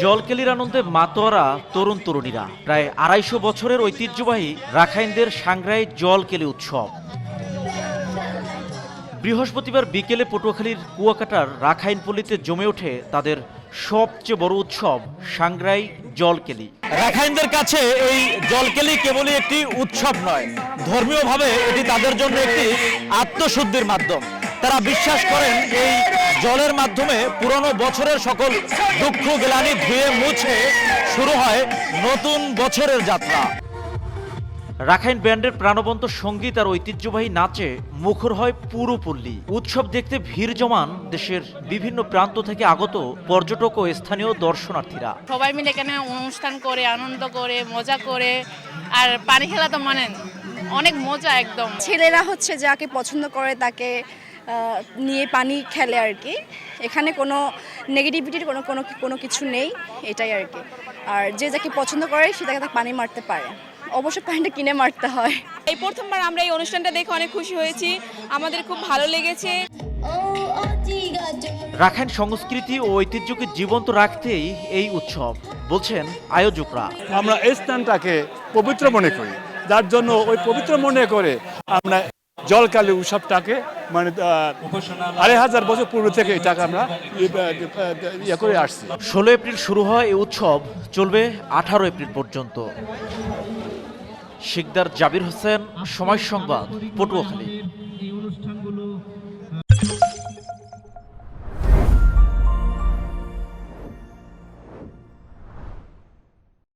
জলকেলির আনন্দে মাতোয়ারা তরুণ তরুণীরা। প্রায় ২৫০ বছরের ঐতিহ্যবাহী রাখাইনদের সাংগ্রাই জলকেলি উৎসব। বৃহস্পতিবার বিকেলে পটুয়াখালীর কুয়াকাটার রাখাইনপল্লীতে জমে ওঠে তাদের সবচেয়ে বড় উৎসব সাংগ্রাই জলকেলি। রাখাইনদের কাছে এই জলকেলি কেবলই একটি উৎসব নয়, ধর্মীয়ভাবে এটি তাদের জন্য একটি আত্মশুদ্ধির মাধ্যম। তারা বিশ্বাস করেন এই জলের মাধ্যমে পুরনো বছরের সকল দুঃখ গ্লানি ধুয়ে মুছে শুরু হয় নতুন বছরের যাত্রা। রাখাইন ব্যান্ডের প্রাণবন্ত সঙ্গীত আর ঐতিহ্যবাহী নাচে মুখর হয় পুরো পল্লী। উৎসব দেখতে ভিড় জমান দেশের বিভিন্ন প্রান্ত থেকে আগত পর্যটক ও স্থানীয় দর্শনার্থীরা। সবাই মিলে এখানে অনুষ্ঠান করে, আনন্দ করে, মজা করে, আর পানি খেলা তো মানেন অনেক মজা। একদম ছেলেরা হচ্ছে যাকে পছন্দ করে তাকে নিয়ে পানি খেলে আর কি। এখানে কোনো নেগেটিভিটির কোনো কিছু নেই, এটাই আর কি। আর যে যাকে পছন্দ করে সে তাকে পানি মারতে পারে, অবশ্য পানিটা কিনে মারতে হয়। এই প্রথমবার আমরা এই অনুষ্ঠানটা দেখে অনেক খুশি হয়েছি, আমাদের খুব ভালো লেগেছে। রাখাইন সংস্কৃতি ও ঐতিহ্যকে জীবন্ত রাখতেই এই উৎসব, বলছেন আয়োজকরা। আমরা এই স্থানটাকে পবিত্র মনে করি, যার জন্য ওই পবিত্র মনে করে আমরা জলকালী উৎসবটাকে মানে ২৫০০ বছর পূর্ব থেকে এটাকে আমরা ইয়ে করে আসছি। ১৬ এপ্রিল শুরু হয় এই উৎসব, চলবে ১৮ এপ্রিল পর্যন্ত। শিকদার জাবির হোসেন, সময় সংবাদ, পটুয়াখালী।